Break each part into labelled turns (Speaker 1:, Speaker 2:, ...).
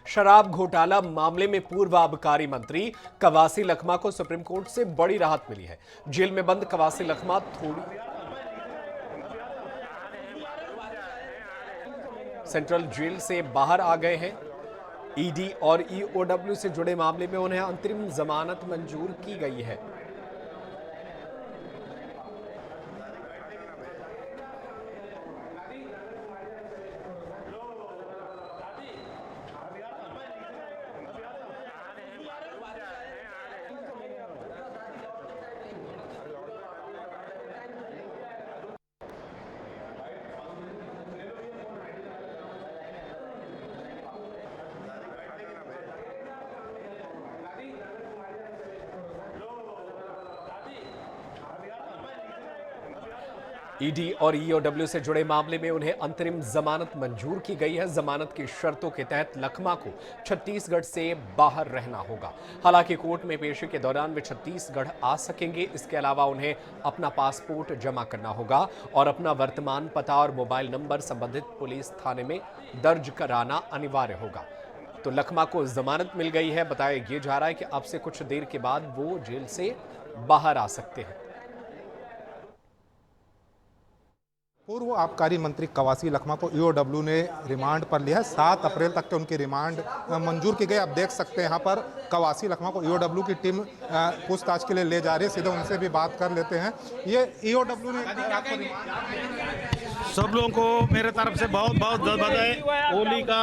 Speaker 1: शराब घोटाला मामले में पूर्व आबकारी मंत्री कवासी लखमा को सुप्रीम कोर्ट से बड़ी राहत मिली है। जेल में बंद कवासी लखमा सेंट्रल जेल से बाहर आ गए हैं। ईडी और ईओडब्ल्यू से जुड़े मामले में उन्हें अंतरिम जमानत मंजूर की गई है। ईडी और ईओडब्ल्यू से जुड़े मामले में उन्हें अंतरिम जमानत मंजूर की गई है। जमानत की शर्तों के तहत लखमा को छत्तीसगढ़ से बाहर रहना होगा। हालांकि कोर्ट में पेशी के दौरान वे छत्तीसगढ़ आ सकेंगे। इसके अलावा उन्हें अपना पासपोर्ट जमा करना होगा और अपना वर्तमान पता और मोबाइल नंबर संबंधित पुलिस थाने में दर्ज कराना अनिवार्य होगा। तो लखमा को जमानत मिल गई है। बताया यह जा रहा है कि अब से कुछ देर के बाद वो जेल से बाहर आ सकते हैं।
Speaker 2: पूर्व आबकारी मंत्री कवासी लखमा को ईओडब्ल्यू ने रिमांड पर लिया है। 7 अप्रैल तक के उनकी रिमांड मंजूर की गई। आप देख सकते हैं यहाँ पर कवासी लखमा को ईओडब्ल्यू की टीम पूछताछ के लिए ले जा रही है। सीधे उनसे भी बात कर लेते हैं। ये ईओडब्ल्यू ने
Speaker 3: सब लोगों को मेरे तरफ से बहुत बहुत बधाई। होली का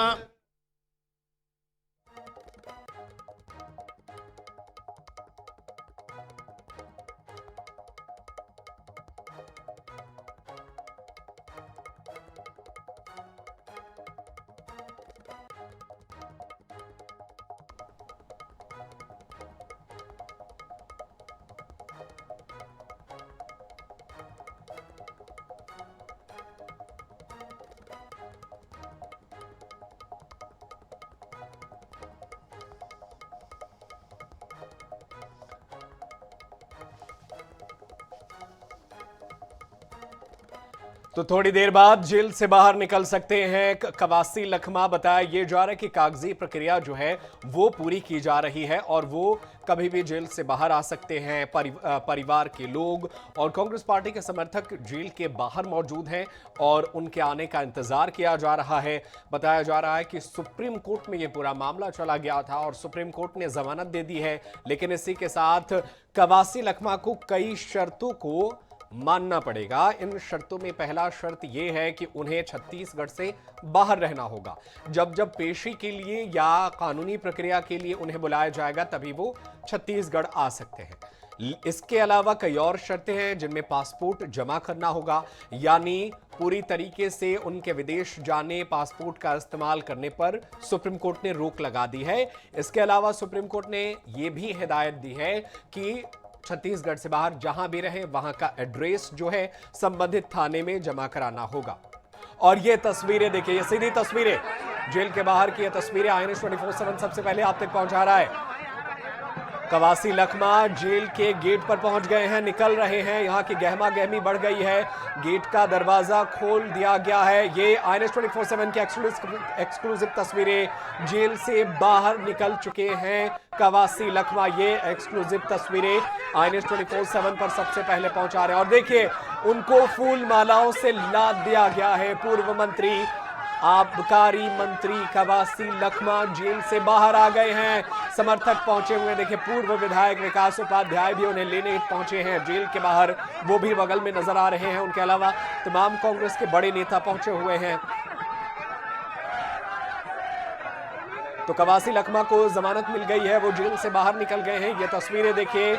Speaker 1: तो थोड़ी देर बाद जेल से बाहर निकल सकते हैं कवासी लखमा। बताया यह जा रहा है कि कागजी प्रक्रिया जो है वो पूरी की जा रही है और वो कभी भी जेल से बाहर आ सकते हैं। परिवार के लोग और कांग्रेस पार्टी के समर्थक जेल के बाहर मौजूद हैं और उनके आने का इंतजार किया जा रहा है। बताया जा रहा है कि सुप्रीम कोर्ट में यह पूरा मामला चला गया था और सुप्रीम कोर्ट ने जमानत दे दी है, लेकिन इसी के साथ कवासी लखमा को कई शर्तों को मानना पड़ेगा। इन शर्तों में पहला शर्त यह है कि उन्हें छत्तीसगढ़ से बाहर रहना होगा। जब जब पेशी के लिए या कानूनी प्रक्रिया के लिए उन्हें बुलाया जाएगा तभी वो छत्तीसगढ़ आ सकते हैं। इसके अलावा कई और शर्तें हैं जिनमें पासपोर्ट जमा करना होगा, यानी पूरी तरीके से उनके विदेश जाने, पासपोर्ट का इस्तेमाल करने पर सुप्रीम कोर्ट ने रोक लगा दी है। इसके अलावा सुप्रीम कोर्ट ने यह भी हिदायत दी है कि छत्तीसगढ़ से बाहर जहां भी रहे वहां का एड्रेस जो है संबंधित थाने में जमा कराना होगा। और ये तस्वीरें देखिए, ये सीधी तस्वीरें जेल के बाहर की, ये तस्वीरें INS 24/7 सबसे पहले आप तक पहुंचा रहा है। कवासी लखमा जेल के गेट पर पहुंच गए हैं, निकल रहे हैं। यहां की गहमा गहमी बढ़ गई है, गेट का दरवाजा खोल दिया गया है। ये INS 24/7 की एक्सक्लूसिव तस्वीरें। जेल से बाहर निकल चुके हैं कवासी लखमा। ये एक्सक्लूसिव तस्वीरें INS 24/7 पर सबसे पहले पहुंचा रहे हैं। और देखिए, उनको फूल मालाओं से लाद दिया गया है। पूर्व मंत्री आबकारी मंत्री कवासी लखमा जेल से बाहर आ गए हैं। समर्थक पहुंचे हुए, देखिए पूर्व विधायक विकास उपाध्याय भी उन्हें लेने पहुंचे हैं जेल के बाहर, वो भी बगल में नजर आ रहे हैं। उनके अलावा तमाम कांग्रेस के बड़े नेता पहुंचे हुए हैं। तो कवासी लखमा को जमानत मिल गई है, वो जेल से बाहर निकल गए हैं। ये तस्वीरें देखिए,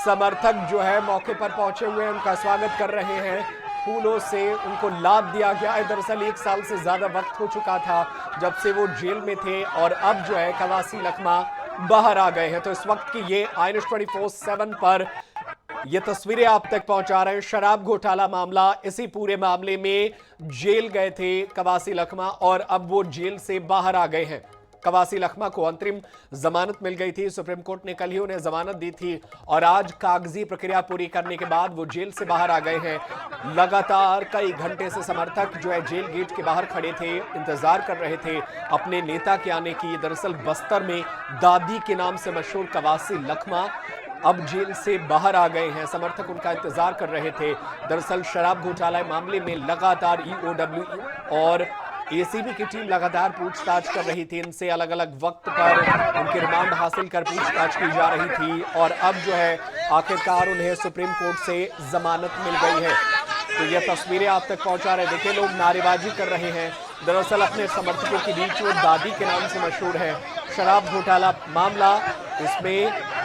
Speaker 1: समर्थक जो है मौके पर पहुंचे हुए हैं, उनका स्वागत कर रहे हैं। फूलों से उनको लाद दिया गया है। दरअसल 1 साल से ज्यादा वक्त हो चुका था जब से वो जेल में थे और अब जो है कवासी लखमा बाहर आ गए हैं। तो इस वक्त की ये INS 24/7 पर ये तस्वीरें आप तक पहुंचा रहे हैं। शराब घोटाला मामला, इसी पूरे मामले में जेल गए थे कवासी लखमा और अब वो जेल से बाहर आ गए हैं। कवासी लखमा को अंतरिम जमानत मिल गई थी। सुप्रीम कोर्ट ने कल ही उन्हें जमानत दी थी और आज कागजी प्रक्रिया पूरी करने के बाद वो जेल से बाहर आ गए हैं। लगातार कई घंटे से समर्थक जो है जेल गेट के बाहर खड़े थे, इंतजार कर रहे थे अपने नेता के आने की। दरअसल बस्तर में दादी के नाम से मशहूर कवासी लखमा अब जेल से बाहर आ गए हैं। समर्थक उनका इंतजार कर रहे थे। दरअसल शराब घोटाला मामले में लगातार EOW और ACB की टीम लगातार पूछताछ कर रही थी। इनसे अलग अलग वक्त पर उनके रिमांड हासिल कर पूछताछ की जा रही थी और अब जो है आखिरकार उन्हें सुप्रीम कोर्ट से जमानत मिल गई है। तो ये तस्वीरें आप तक पहुंचा रहे। देखिए, लोग नारेबाजी कर रहे हैं। दरअसल अपने समर्थकों के बीच वो दादी के नाम से मशहूर है। शराब घोटाला मामला, इसमें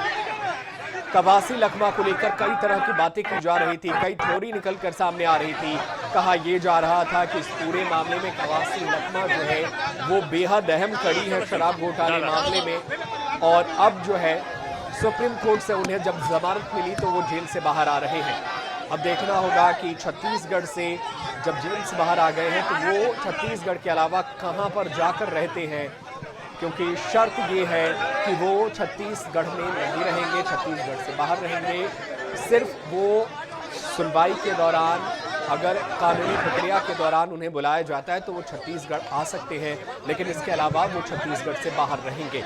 Speaker 1: कवासी लखमा को लेकर कई तरह की बातें की जा रही थी, कई थ्योरी निकलकर सामने आ रही थी। कहा यह जा रहा था कि इस पूरे मामले में कवासी लखमा जो है वो बेहद अहम कड़ी है शराब घोटाले मामले में। और अब जो है सुप्रीम कोर्ट से उन्हें जब जमानत मिली तो वो जेल से बाहर आ रहे हैं। अब देखना होगा कि छत्तीसगढ़ से जब जेल से बाहर आ गए हैं तो वो छत्तीसगढ़ के अलावा कहां पर जाकर रहते हैं, क्योंकि शर्त ये है कि वो छत्तीसगढ़ में नहीं रहेंगे, छत्तीसगढ़ से बाहर रहेंगे। सिर्फ वो सुनवाई के दौरान, अगर कानूनी प्रक्रिया के दौरान उन्हें बुलाया जाता है तो वो छत्तीसगढ़ आ सकते हैं, लेकिन इसके अलावा वो छत्तीसगढ़ से बाहर रहेंगे।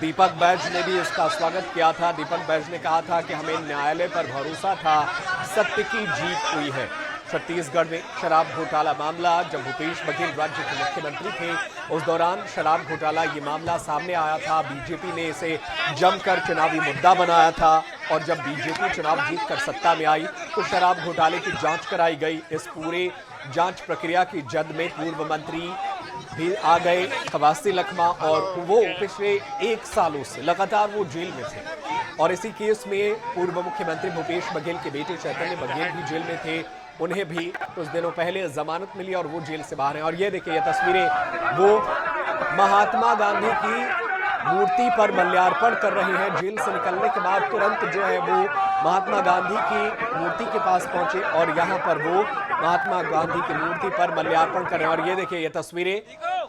Speaker 1: दीपक बैज ने भी इसका स्वागत किया था। दीपक बैज ने कहा था कि हमें न्यायालय पर भरोसा था, सत्य की जीत हुई है। छत्तीसगढ़ में शराब घोटाला मामला, जब भूपेश बघेल राज्य के मुख्यमंत्री थे उस दौरान शराब घोटाला ये मामला सामने आया था। बीजेपी ने इसे जमकर चुनावी मुद्दा बनाया था और जब बीजेपी चुनाव जीतकर सत्ता में आई तो शराब घोटाले की जांच कराई गई। इस पूरे जांच प्रक्रिया की जद में पूर्व मंत्री भी आ गए कवासी लखमा, और वो पिछले 1 सालों से लगातार वो जेल में थे। और इसी केस में पूर्व मुख्यमंत्री भूपेश बघेल के बेटे चैतन्य बघेल भी जेल में थे। उन्हें भी कुछ दिनों पहले जमानत मिली और वो जेल से बाहर हैं। और ये देखिए, ये तस्वीरें वो महात्मा गांधी की मूर्ति पर मल्यार्पण कर रहे हैं। जेल से निकलने के बाद तुरंत जो है वो महात्मा गांधी की मूर्ति के पास पहुंचे और यहाँ पर वो महात्मा गांधी की मूर्ति पर मल्यार्पण कर रहे हैं। और ये देखिए, ये तस्वीरें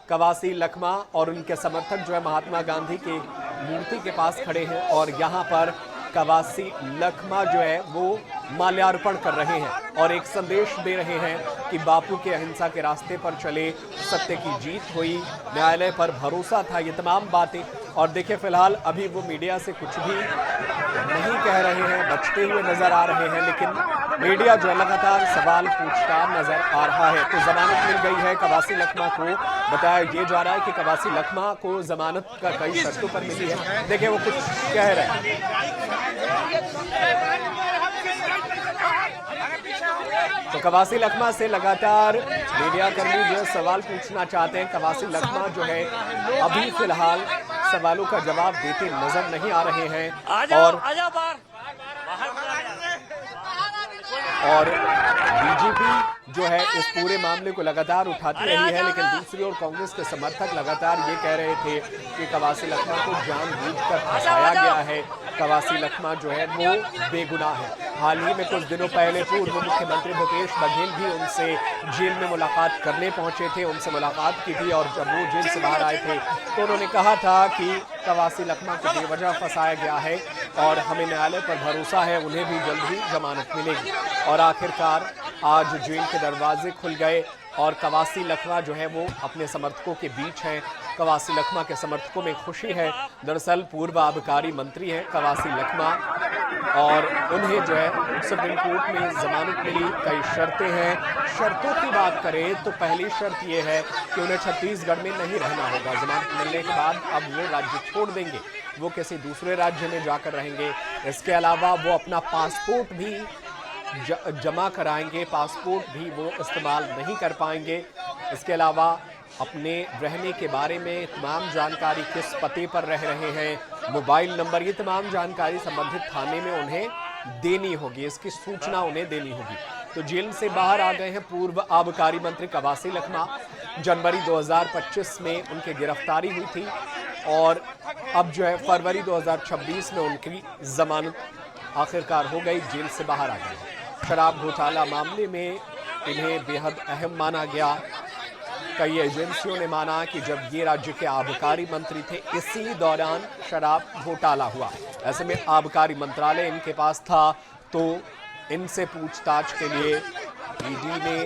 Speaker 1: कवासी लखमा और उनके समर्थक जो है महात्मा गांधी की मूर्ति के पास खड़े हैं और यहाँ पर कवासी लखमा जो है वो माल्यार्पण कर रहे हैं और एक संदेश दे रहे हैं कि बापू के अहिंसा के रास्ते पर चले, सत्य की जीत हुई, न्यायालय पर भरोसा था, ये तमाम बातें। और देखिए, फिलहाल अभी वो मीडिया से कुछ भी नहीं कह रहे हैं, बचते हुए नजर आ रहे हैं, लेकिन मीडिया जो है लगातार सवाल पूछता नजर आ रहा है। तो जमानत मिल गई है कवासी लखमा को। बताया ये जा रहा है कि कवासी लखमा को जमानत का कई शर्तों पर मिली है। देखिए, वो कुछ कह रहे हैं। तो कवासी लखमा से लगातार मीडिया कर्मी जो है सवाल पूछना चाहते हैं। कवासी लखमा जो है अभी फिलहाल सवालों का जवाब देते नजर नहीं आ रहे हैं और बीजेपी जो है इस पूरे मामले को लगातार उठाती रही है, लेकिन दूसरी ओर कांग्रेस के समर्थक लगातार ये कह रहे थे कि कवासी लखमा को जानबूझकर फंसाया गया है, कवासी लखमा जो है वो बेगुनाह है। हाल ही में कुछ दिनों पहले पूर्व मुख्यमंत्री भूपेश बघेल भी उनसे जेल में मुलाकात करने पहुंचे थे, उनसे मुलाकात की थी और जब वो जेल से बाहर आए थे तो उन्होंने कहा था कि कवासी लखमा को बेवजह फंसाया गया है और हमें न्यायालय पर भरोसा है, उन्हें भी जल्द ही जमानत मिलेगी। और आखिरकार आज जेल के दरवाजे खुल गए और कवासी लखमा जो है वो अपने समर्थकों के बीच हैं। कवासी लखमा के समर्थकों में खुशी है। दरअसल पूर्व आबकारी मंत्री हैं कवासी लखमा और उन्हें जो है सुप्रीम कोर्ट में जमानत मिली। कई शर्तें हैं। शर्तों की बात करें तो पहली शर्त यह है कि उन्हें छत्तीसगढ़ में नहीं रहना होगा। जमानत मिलने के बाद अब वो राज्य छोड़ देंगे, वो किसी दूसरे राज्य में जाकर रहेंगे। इसके अलावा वो अपना पासपोर्ट भी जमा कराएंगे, पासपोर्ट भी वो इस्तेमाल नहीं कर पाएंगे। इसके अलावा अपने रहने के बारे में तमाम जानकारी, किस पते पर रह रहे हैं, मोबाइल नंबर, ये तमाम जानकारी संबंधित थाने में उन्हें देनी होगी, इसकी सूचना उन्हें देनी होगी। तो जेल से बाहर आ गए हैं पूर्व आबकारी मंत्री कवासी लखमा। जनवरी 2025 में उनकी गिरफ्तारी हुई थी और अब जो है फरवरी 2026 में उनकी जमानत आखिरकार हो गई, जेल से बाहर आ गए। शराब घोटाला मामले में इन्हें बेहद अहम माना गया कई एजेंसियों ने माना कि जब ये राज्य के आबकारी मंत्री थे, इसी दौरान शराब घोटाला हुआ। ऐसे में आबकारी मंत्रालय इनके पास था, तो इनसे पूछताछ के लिए ईडी ने,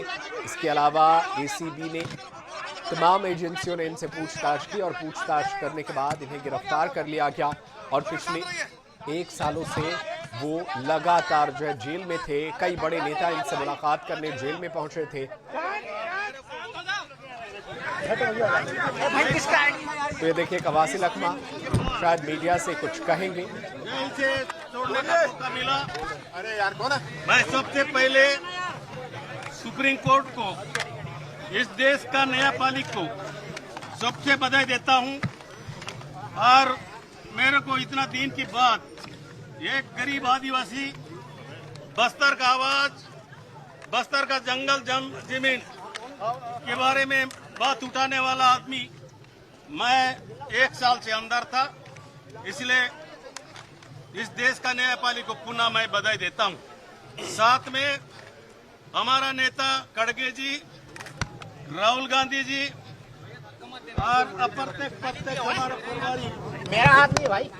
Speaker 1: इसके अलावा एसीबी ने, तमाम एजेंसियों ने इनसे पूछताछ की और पूछताछ करने के बाद इन्हें गिरफ्तार कर लिया गया। और पिछले 1 सालों से वो लगातार जो है जेल में थे। कई बड़े नेता इनसे मुलाकात करने जेल में पहुंचे थे। तो ये देखिए कवासी लखमा शायद मीडिया से कुछ कहेंगे।
Speaker 3: अरे यार कौन है? मैं सबसे पहले सुप्रीम कोर्ट को, इस देश का न्यायपालिक को सबसे बधाई देता हूं। और मेरे को इतना दिन के बाद एक गरीब आदिवासी, बस्तर का आवाज, बस्तर का जंगल जमीन के बारे में बात उठाने वाला आदमी, मैं 1 साल से अंदर था। इसलिए इस देश का न्यायपालिका को पुनः मैं बधाई देता हूं। साथ में हमारा नेता खड़गे जी, राहुल गांधी जी और अप्रत्यक्ष प्रत्यक्ष हमारा प्रभारी,
Speaker 4: मेरा हाथ नहीं भाई,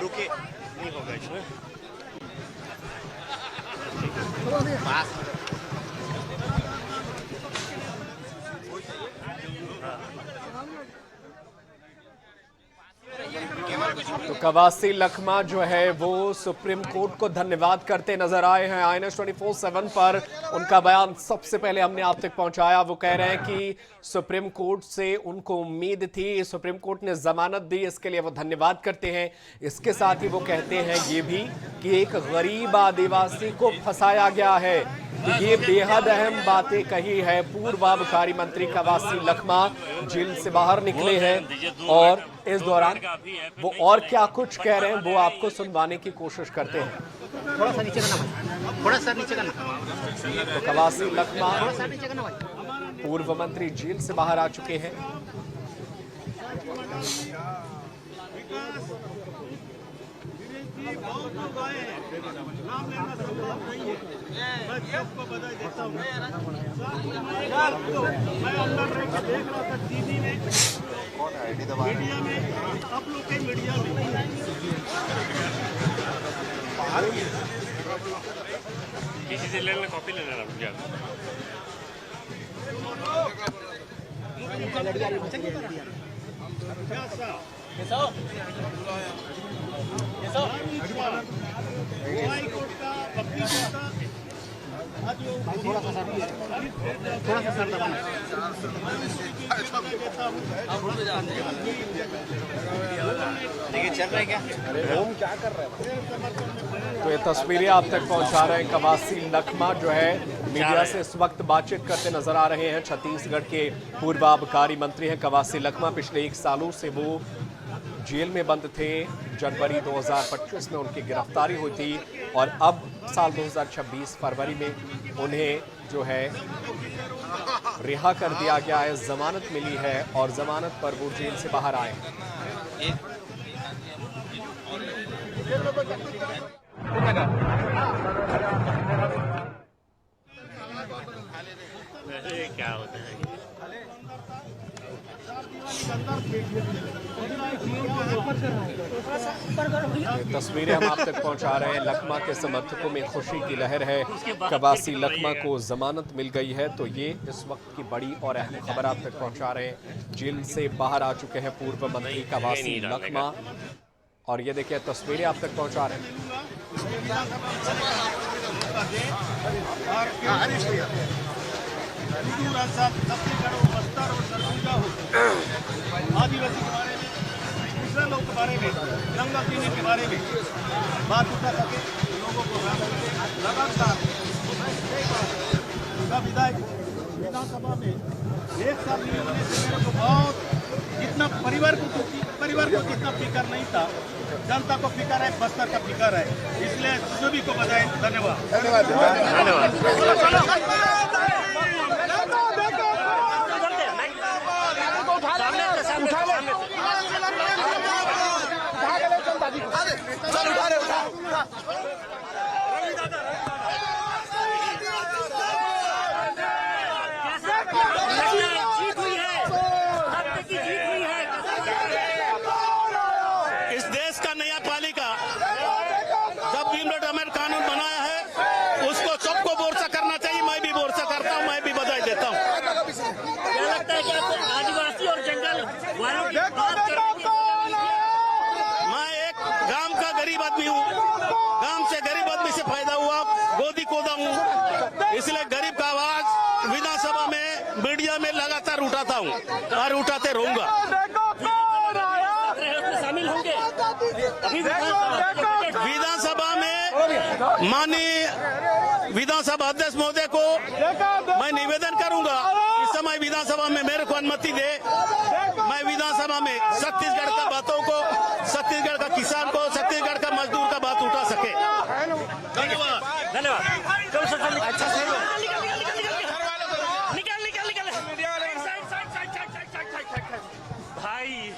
Speaker 3: रुके नहीं होगा इसमें।
Speaker 1: तो कवासी लखमा जो है वो सुप्रीम कोर्ट को धन्यवाद करते नजर आए हैं। INS 24/7 पर उनका बयान सबसे पहले हमने आप तक पहुंचाया। वो कह रहे हैं कि सुप्रीम कोर्ट से उनको उम्मीद थी, सुप्रीम कोर्ट ने जमानत दी, इसके लिए वो धन्यवाद करते हैं। इसके साथ ही वो कहते हैं ये भी कि एक गरीब आदिवासी को फंसाया गया है। ये बेहद अहम बातें कही है। पूर्व आबकारी मंत्री कवासी लखमा जेल से बाहर निकले हैं और इस दौरान वो और क्या कुछ कह रहे हैं वो आपको सुनवाने की कोशिश करते हैं।
Speaker 4: थोड़ा सा नीचे करना भाई, थोड़ा सा नीचे करना।
Speaker 1: तो कवासी लखमा
Speaker 4: थोड़ा सा नीचे करना भाई।
Speaker 1: पूर्व मंत्री जेल से बाहर आ चुके हैं।
Speaker 3: मैं सबको बधाई देता हूँ। मैं अंदर रह के देख रहा था टीवी में, मीडिया में, आप लोग के मीडिया में। किसी से लेना, कॉपी लेना क्या?
Speaker 4: थोड़ा सा सर दबाना। देखिए चल रहा है क्या? क्या कर रहे हैं?
Speaker 1: तो ये तस्वीरें आप तक पहुंचा रहे हैं। कवासी लखमा जो है मीडिया से इस वक्त बातचीत करते नजर आ रहे हैं। छत्तीसगढ़ के पूर्व आबकारी मंत्री हैं कवासी लखमा। पिछले 1 सालों से वो जेल में बंद थे। जनवरी 2025 में उनकी गिरफ्तारी हुई थी और अब साल 2026 फरवरी में उन्हें जो है रिहा कर दिया गया है, जमानत मिली है और जमानत पर वो जेल से बाहर आए हैं।
Speaker 3: क्या होता है?
Speaker 1: तस्वीरें हम आप तक पहुंचा रहे हैं। लखमा के समर्थकों में खुशी की लहर है। कवासी लखमा को जमानत मिल गई है। तो ये इस वक्त की बड़ी और अहम खबर आप तक पहुंचा रहे हैं। जेल से बाहर आ चुके हैं पूर्व मंत्री कवासी लखमा और ये देखिए तस्वीरें आप तक पहुंचा रहे हैं।
Speaker 3: बस्तर और सरगुजा हो, आदिवासी के बारे में, दूसरे लोग के बारे में, जंगल जीने के बारे में बात उठा सके लोगों को लगातार विधानसभा में 1 साल नहीं होने से मेरे को बहुत जितना परिवार को जितना फिक्र नहीं था, जनता को फिक्र है, बस्तर का फिक्र है। इसलिए सभी को बधाई, धन्यवाद।
Speaker 4: उठा
Speaker 3: मैं एक गांव का गरीब आदमी हूँ, गांव से गरीब आदमी से फायदा हुआ, गोदी कोदा हूँ, इसलिए गरीब का आवाज विधानसभा में मीडिया में लगातार उठाता हूँ और उठाते रहूंगा। शामिल होंगे विधानसभा में। माननीय विधानसभा अध्यक्ष महोदय को मैं निवेदन करूंगा, इस समय विधानसभा में मेरे को अनुमति दे, मैं विधानसभा में छत्तीसगढ़ का बातों को, छत्तीसगढ़ का किसान को, छत्तीसगढ़ का मजदूर का बात उठा सके। धन्यवाद। अच्छा भाई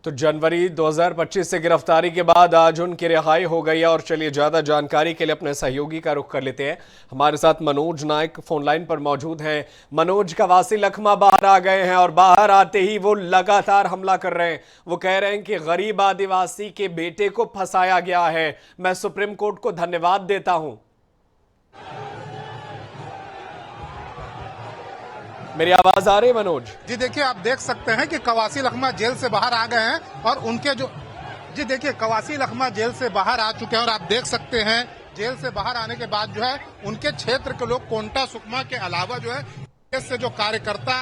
Speaker 1: तो जनवरी 2025 से गिरफ्तारी के बाद आज उनकी रिहाई हो गई है। और चलिए ज्यादा जानकारी के लिए अपने सहयोगी का रुख कर लेते हैं। हमारे साथ मनोज नायक फोन लाइन पर मौजूद हैं। मनोज, कवासी लखमा बाहर आ गए हैं और बाहर आते ही वो लगातार हमला कर रहे हैं। वो कह रहे हैं कि गरीब आदिवासी के बेटे को फंसाया गया है। मैं सुप्रीम कोर्ट को धन्यवाद देता हूं। मेरी आवाज आ रही है मनोज?
Speaker 2: जी देखिए, आप देख सकते हैं कि कवासी लखमा जेल से बाहर आ गए हैं और उनके जो जी देखिए कवासी लखमा जेल से बाहर आ चुके हैं और आप देख सकते हैं जेल से बाहर आने के बाद जो है उनके क्षेत्र के लोग कोंटा सुकमा के अलावा जो है से जो कार्यकर्ता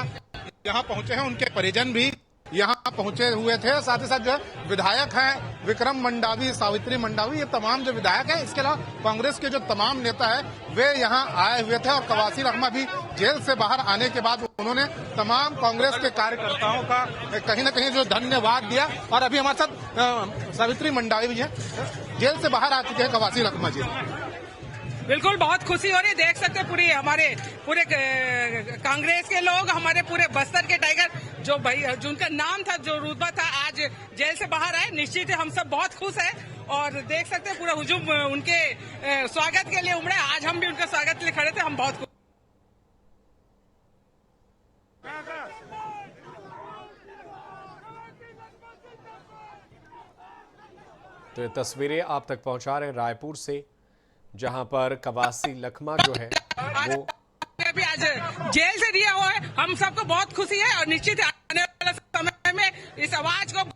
Speaker 2: यहाँ पहुंचे हैं, उनके परिजन भी यहाँ पहुंचे हुए थे। साथ ही साथ जो है विधायक हैं विक्रम मंडावी, सावित्री मंडावी, ये तमाम जो विधायक हैं, इसके अलावा कांग्रेस के जो तमाम नेता है वे यहाँ आए हुए थे। और कवासी लखमा भी जेल से बाहर आने के बाद उन्होंने तमाम कांग्रेस के कार्यकर्ताओं का कहीं न कहीं जो धन्यवाद दिया। और अभी हमारे साथ सावित्री मंडावी भी है, जेल से बाहर आ चुके हैं कवासी लखमा जी।
Speaker 5: बिल्कुल बहुत खुशी हो रही है। देख सकते पूरे हमारे पूरे कांग्रेस के लोग, हमारे पूरे बस्तर के टाइगर जो भाई जिनका नाम था, जो रुतबा था, आज जेल से बाहर आए। निश्चित हम सब बहुत खुश हैं और देख सकते पूरा हुजूम उनके स्वागत के लिए उमड़े। आज हम भी उनके स्वागत के लिए खड़े थे। हम बहुत खुश।
Speaker 1: तो ये तस्वीरें आप तक पहुंचा रहे हैं रायपुर से, जहां पर कवासी लखमा जो है वो
Speaker 5: अभी आज जेल से दिया हुआ है। हम सबको बहुत खुशी है और निश्चित आने वाले समय में इस आवाज को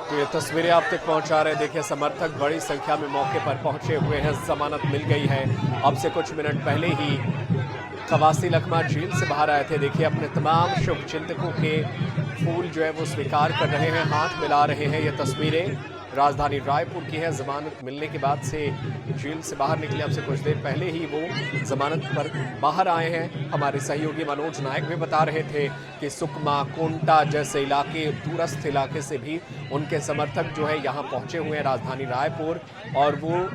Speaker 1: तो ये तस्वीरें आप तक पहुंचा रहे हैं। देखिए समर्थक बड़ी संख्या में मौके पर पहुंचे हुए हैं। जमानत मिल गई है। अब से कुछ मिनट पहले ही कवासी लखमा जेल से बाहर आए थे। देखिए अपने तमाम शुभचिंतकों के फूल जो है वो स्वीकार कर रहे हैं, हाथ मिला रहे हैं। ये तस्वीरें राजधानी रायपुर की है। जमानत मिलने के बाद से जेल से बाहर निकले। अब से कुछ देर पहले ही वो जमानत पर बाहर आए हैं। हमारे सहयोगी मनोज नायक भी बता रहे थे कि सुकमा, कोंटा जैसे इलाके, दूरस्थ इलाके से भी उनके समर्थक जो है यहाँ पहुँचे हुए हैं राजधानी रायपुर। और वो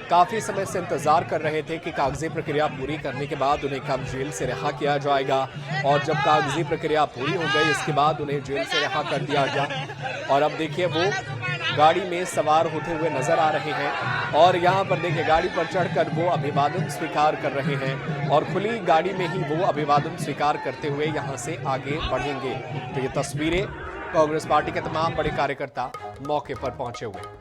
Speaker 1: काफ़ी समय से इंतज़ार कर रहे थे कि कागजी प्रक्रिया पूरी करने के बाद उन्हें कब जेल से रिहा किया जाएगा। और जब कागजी प्रक्रिया पूरी हो गई इसके बाद उन्हें जेल से रिहा कर दिया गया। और अब देखिए वो गाड़ी में सवार होते हुए नजर आ रहे हैं। और यहाँ पर देखिए गाड़ी पर चढ़कर वो अभिवादन स्वीकार कर रहे हैं और खुली गाड़ी में ही वो अभिवादन स्वीकार करते हुए यहाँ से आगे बढ़ेंगे। तो ये तस्वीरें कांग्रेस पार्टी के तमाम बड़े कार्यकर्ता मौके पर पहुंचे हुए।